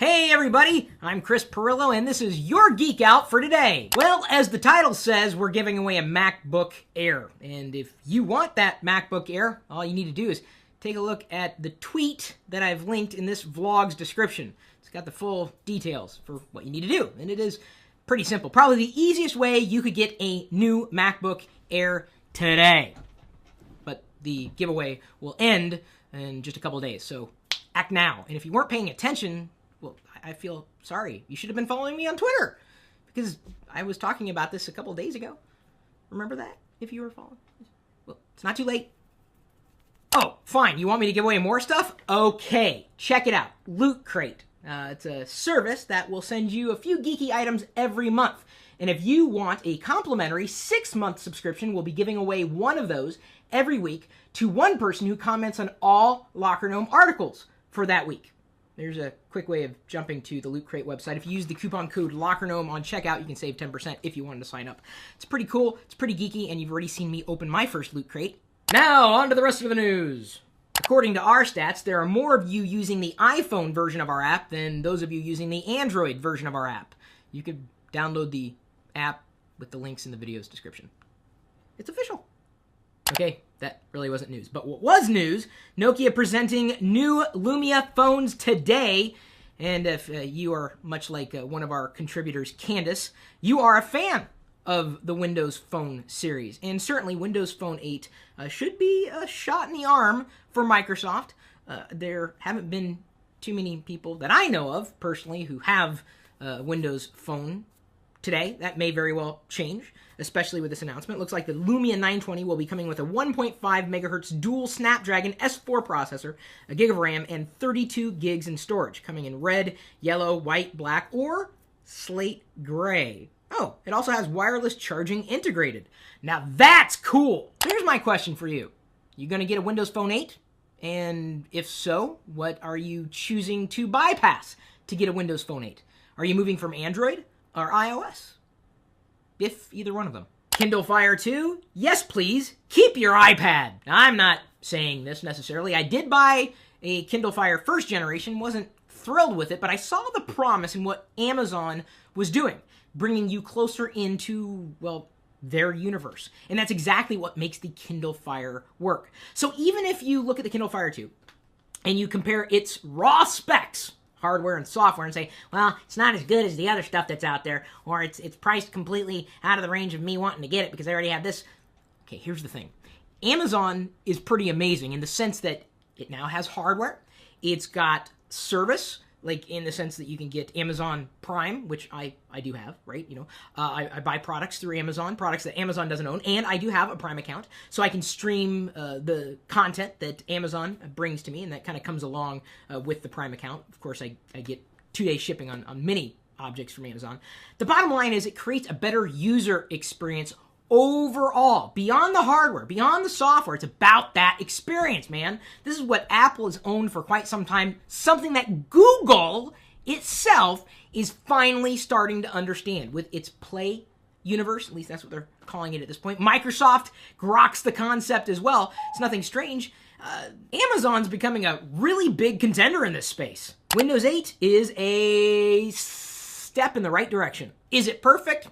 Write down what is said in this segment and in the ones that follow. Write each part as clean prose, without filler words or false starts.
Hey everybody, I'm Chris Pirillo and this is your Geek Out for today. Well, as the title says, we're giving away a MacBook Air. And if you want that MacBook Air, all you need to do is take a look at the tweet that I've linked in this vlog's description. It's got the full details for what you need to do. And it is pretty simple. Probably the easiest way you could get a new MacBook Air today. But the giveaway will end in just a couple of days, so act now. And if you weren't paying attention, well, I feel sorry. You should have been following me on Twitter because I was talking about this a couple days ago. Remember that, if you were following? Well, it's not too late. Oh, fine. You want me to give away more stuff? Okay, check it out. Loot Crate. It's a service that will send you a few geeky items every month. And if you want a complimentary 6-month subscription, we'll be giving away one of those every week to one person who comments on all Locker Gnome articles for that week. There's a quick way of jumping to the Loot Crate website. If you use the coupon code LOCKERGNOME on checkout, you can save 10% if you wanted to sign up. It's pretty cool, it's pretty geeky, and you've already seen me open my first Loot Crate. Now, on to the rest of the news. According to our stats, there are more of you using the iPhone version of our app than those of you using the Android version of our app. You could download the app with the links in the video's description. It's official. Okay, that really wasn't news. But what was news, Nokia presenting new Lumia phones today. And if you are much like one of our contributors, Candace, you are a fan of the Windows Phone series. And certainly Windows Phone 8 should be a shot in the arm for Microsoft. There haven't been too many people that I know of, personally, who have Windows Phone today. That may very well change, especially with this announcement. It looks like the Lumia 920 will be coming with a 1.5 megahertz dual Snapdragon S4 processor, a gig of RAM, and 32 gigs in storage, coming in red, yellow, white, black, or slate gray. Oh, it also has wireless charging integrated. Now that's cool. Here's my question for you. You gonna get a Windows Phone 8? And if so, what are you choosing to bypass to get a Windows Phone 8? Are you moving from Android or iOS? If either one of them. Kindle Fire 2? Yes, please. Keep your iPad. Now, I'm not saying this necessarily. I did buy a Kindle Fire first generation, wasn't thrilled with it, but I saw the promise in what Amazon was doing, bringing you closer into, well, their universe. And that's exactly what makes the Kindle Fire work. So even if you look at the Kindle Fire 2 and you compare its raw specs, hardware and software, and say, well, it's not as good as the other stuff that's out there, or it's priced completely out of the range of me wanting to get it because I already have this. Okay, here's the thing. Amazon is pretty amazing in the sense that it now has hardware. It's got service, like in the sense that you can get Amazon Prime, which I do have, right? You know, I buy products through Amazon, products that Amazon doesn't own, and I do have a Prime account, so I can stream the content that Amazon brings to me, and that kind of comes along with the Prime account. Of course, I get 2-day shipping on many objects from Amazon. The bottom line is it creates a better user experience overall, beyond the hardware, beyond the software. It's about that experience, man. This is what Apple has owned for quite some time, something that Google itself is finally starting to understand with its Play universe. At least that's what they're calling it at this point. Microsoft groks the concept as well. It's nothing strange. Amazon's becoming a really big contender in this space. Windows 8 is a step in the right direction. Is it perfect?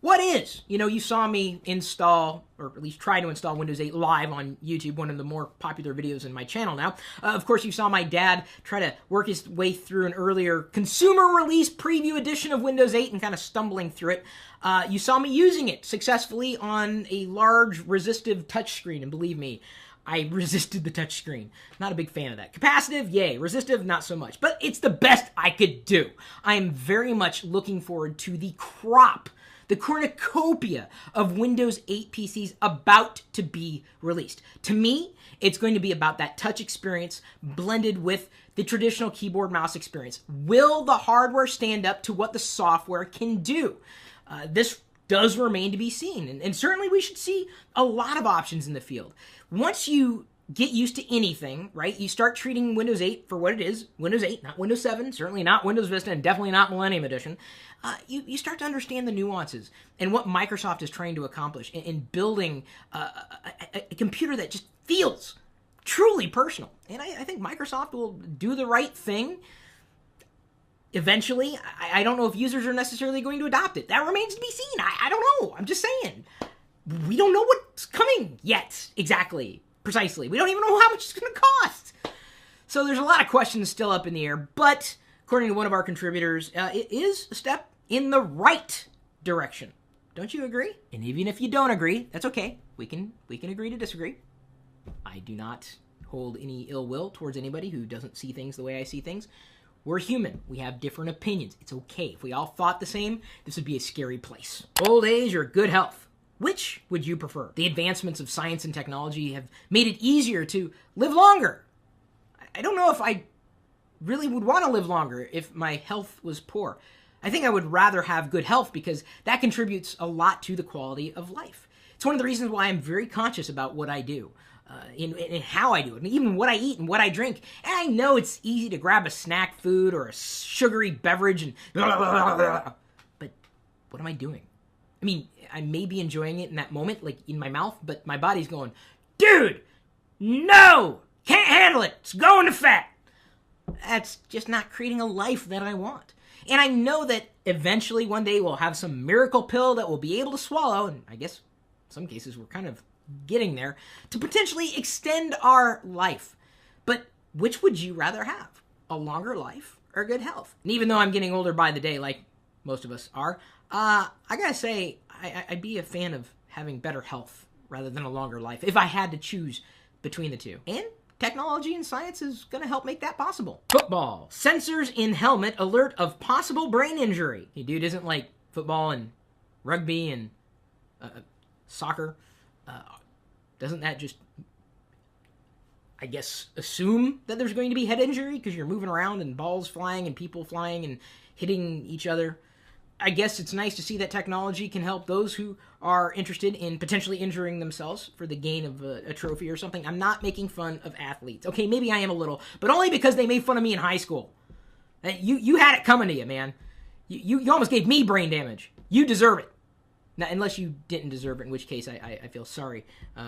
What is? You know, you saw me install, or at least try to install Windows 8 live on YouTube, one of the more popular videos in my channel now. Of course, you saw my dad try to work his way through an earlier consumer release preview edition of Windows 8 and kind of stumbling through it. You saw me using it successfully on a large resistive touchscreen, and believe me, I resisted the touchscreen. Not a big fan of that. Capacitive, yay. Resistive, not so much. But it's the best I could do. I am very much looking forward to the cornucopia of Windows 8 PCs about to be released. To me, it's going to be about that touch experience blended with the traditional keyboard mouse experience. Will the hardware stand up to what the software can do? This does remain to be seen, and certainly we should see a lot of options in the field. Once you get used to anything, right? You start treating Windows 8 for what it is. Windows 8, not Windows 7, certainly not Windows Vista, and definitely not Millennium Edition. You start to understand the nuances and what Microsoft is trying to accomplish in building a computer that just feels truly personal. And I think Microsoft will do the right thing. eventually, I don't know if users are necessarily going to adopt it. That remains to be seen. I don't know. I'm just saying. We don't know what's coming yet, exactly, precisely. We don't even know how much it's going to cost. So there's a lot of questions still up in the air, but according to one of our contributors, it is a step in the right direction. Don't you agree? And even if you don't agree, that's okay. We can agree to disagree. I do not hold any ill will towards anybody who doesn't see things the way I see things. We're human. We have different opinions. It's okay. If we all thought the same, this would be a scary place. Old age or good health? Which would you prefer? The advancements of science and technology have made it easier to live longer. I don't know if I really would want to live longer if my health was poor. I think I would rather have good health because that contributes a lot to the quality of life. It's one of the reasons why I'm very conscious about what I do. In how I do it, and even what I eat and what I drink. And I know it's easy to grab a snack food or a sugary beverage and blah, blah, blah, blah. But what am I doing? I mean, I may be enjoying it in that moment, like in my mouth, but my body's going, dude, no, can't handle it. It's going to fat. That's just not creating a life that I want. And I know that eventually one day we'll have some miracle pill that we'll be able to swallow, and I guess in some cases we're kind of getting there, to potentially extend our life. But which would you rather have? A longer life or good health? And even though I'm getting older by the day, like most of us are, I gotta say, I'd be a fan of having better health rather than a longer life if I had to choose between the two. And technology and science is gonna help make that possible. Football. Sensors in helmet alert of possible brain injury. Hey, dude, isn't like football and rugby and soccer? Doesn't that just, I guess, assume that there's going to be head injury because you're moving around and balls flying and people flying and hitting each other? I guess it's nice to see that technology can help those who are interested in potentially injuring themselves for the gain of a trophy or something. I'm not making fun of athletes. Okay, maybe I am a little, but only because they made fun of me in high school. You had it coming to you, man. You almost gave me brain damage. You deserve it. Now, unless you didn't deserve it, in which case I feel sorry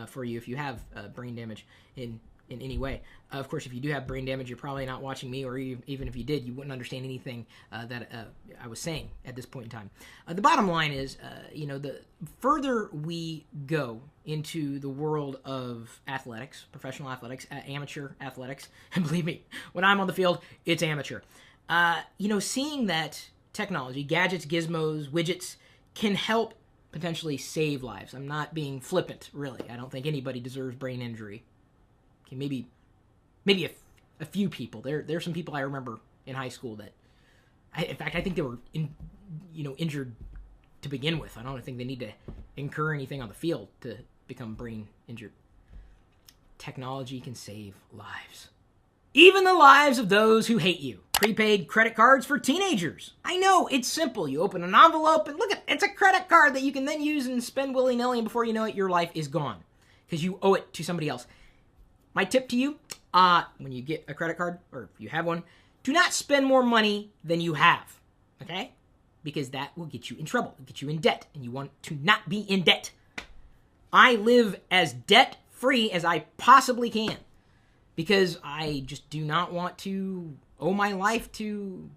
for you if you have brain damage in any way. Of course, if you do have brain damage, you're probably not watching me, or even if you did, you wouldn't understand anything that I was saying at this point in time. The bottom line is, the further we go into the world of athletics, professional athletics, amateur athletics, and believe me, when I'm on the field, it's amateur. Seeing that technology, gadgets, gizmos, widgets, can help potentially save lives. I'm not being flippant, really. I don't think anybody deserves brain injury. Okay, maybe a few people. There's some people I remember in high school that, in fact, I think they were injured to begin with. I don't think they need to incur anything on the field to become brain injured. Technology can save lives. Even the lives of those who hate you. Prepaid credit cards for teenagers. I know, it's simple. You open an envelope and look, it's a credit card that you can then use and spend willy-nilly, and before you know it, your life is gone because you owe it to somebody else. My tip to you, when you get a credit card, or if you have one, do not spend more money than you have, okay? Because that will get you in trouble. It'll get you in debt, and you want to not be in debt. I live as debt-free as I possibly can because I just do not want to owe my life to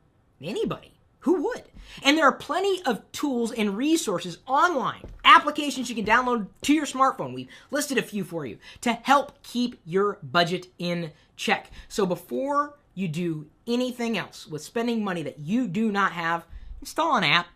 anybody. Who would? And there are plenty of tools and resources online, applications you can download to your smartphone. We've listed a few for you to help keep your budget in check. So before you do anything else with spending money that you do not have, install an app,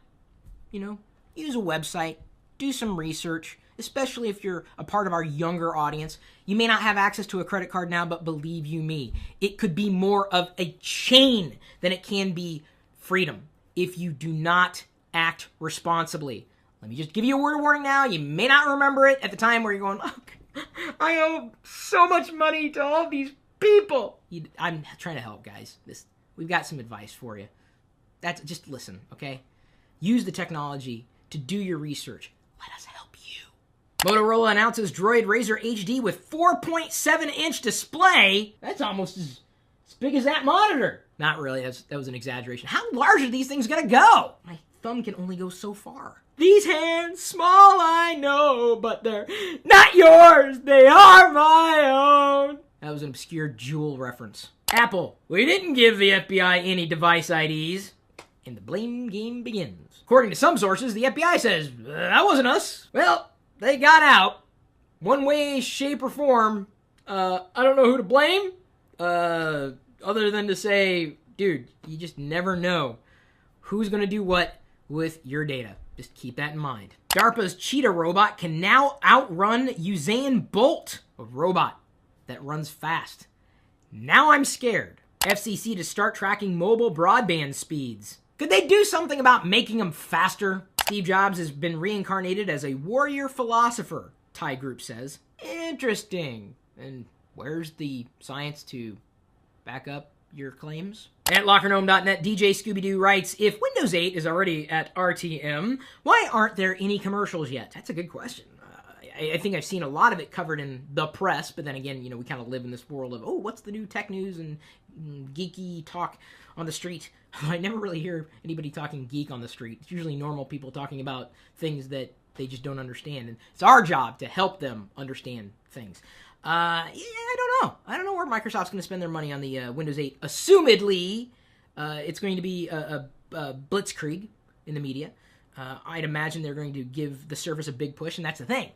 use a website, do some research, especially if you're a part of our younger audience. You may not have access to a credit card now, but believe you me, it could be more of a chain than it can be freedom if you do not act responsibly. Let me just give you a word of warning now. You may not remember it at the time where you're going, oh, I owe so much money to all these people. I'm trying to help, guys. We've got some advice for you. Just listen, okay? Use the technology to do your research. Let us help you. Motorola announces Droid Razr HD with 4.7-inch display. That's almost as big as that monitor. Not really, that was an exaggeration. How large are these things gonna go? My thumb can only go so far. These hands, small I know, but they're not yours, they are my own. That was an obscure Jewel reference. Apple, we didn't give the FBI any device IDs. and the blame game begins. According to some sources, the FBI says, that wasn't us. Well, they got out. One way, shape, or form. I don't know who to blame. Other than to say, dude, you just never know who's going to do what with your data. Just keep that in mind. DARPA's Cheetah robot can now outrun Usain Bolt, a robot that runs fast. Now I'm scared. FCC to start tracking mobile broadband speeds. Could they do something about making them faster? Steve Jobs has been reincarnated as a warrior philosopher, Thai Group says. Interesting. And where's the science to back up your claims? At LockerGnome.net, DJ Scooby-Doo writes, if Windows 8 is already at RTM, why aren't there any commercials yet? That's a good question. I think I've seen a lot of it covered in the press, but then again, we kind of live in this world of, oh, what's the new tech news and geeky talk on the street? I never really hear anybody talking geek on the street. It's usually normal people talking about things that they just don't understand, and it's our job to help them understand things. I don't know. I don't know where Microsoft's going to spend their money on the Windows 8. Assumedly, it's going to be a blitzkrieg in the media. I'd imagine they're going to give the Surface a big push, and that's the thing.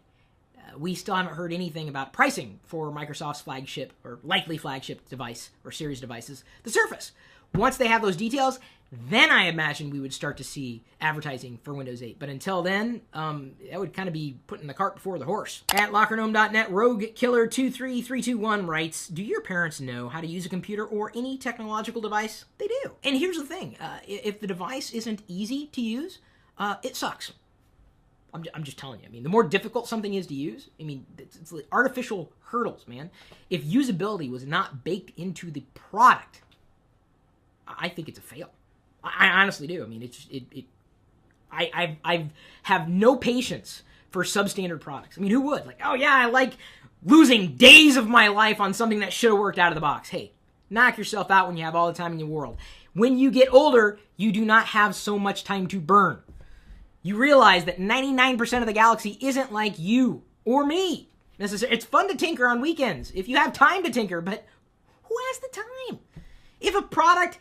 We still haven't heard anything about pricing for Microsoft's flagship or likely flagship device or series devices, the Surface. Once they have those details, then I imagine we would start to see advertising for Windows 8. But until then, that would kind of be putting the cart before the horse. At LockerGnome.net, RogueKiller23321 writes, do your parents know how to use a computer or any technological device? They do. And here's the thing. If the device isn't easy to use, it sucks. I'm just telling you. I mean, the more difficult something is to use, it's like artificial hurdles, man. If usability was not baked into the product, I think it's a fail. I honestly do. I mean, I have no patience for substandard products. I mean, who would? Like, oh yeah, I like losing days of my life on something that should have worked out of the box. Hey, knock yourself out when you have all the time in the world. When you get older, you do not have so much time to burn. You realize that 99% of the galaxy isn't like you or me. It's fun to tinker on weekends if you have time to tinker, but who has the time? If a product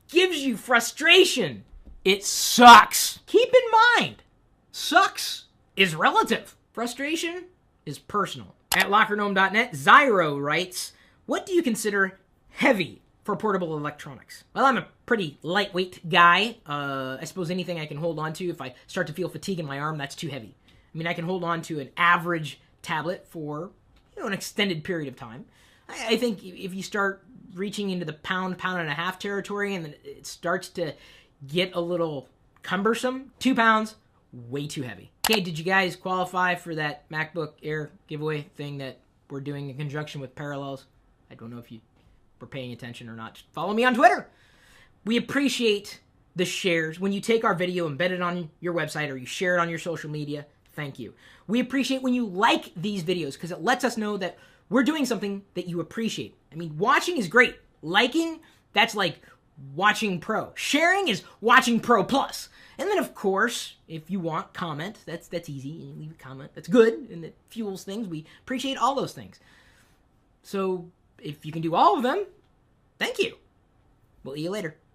gives you frustration, it sucks. Keep in mind, sucks is relative. Frustration is personal. At LockerGnome.net, Zyro writes, what do you consider heavy for portable electronics? Well, I'm a pretty lightweight guy. I suppose anything I can hold on to, if I start to feel fatigue in my arm, that's too heavy. I mean, I can hold on to an average tablet for an extended period of time. I think if you start reaching into the pound and a half territory and then it starts to get a little cumbersome, 2 pounds, way too heavy. Okay, did you guys qualify for that MacBook Air giveaway thing that we're doing in conjunction with Parallels? I don't know if you were paying attention or not. Just follow me on Twitter. We appreciate the shares. When you take our video, embed it on your website, or you share it on your social media, thank you. We appreciate when you like these videos because it lets us know that we're doing something that you appreciate. I mean, watching is great. Liking, that's like watching pro. Sharing is watching pro plus. And then, of course, if you want, comment. That's easy. You leave a comment. That's good, and it fuels things. We appreciate all those things. So if you can do all of them, thank you. We'll see you later.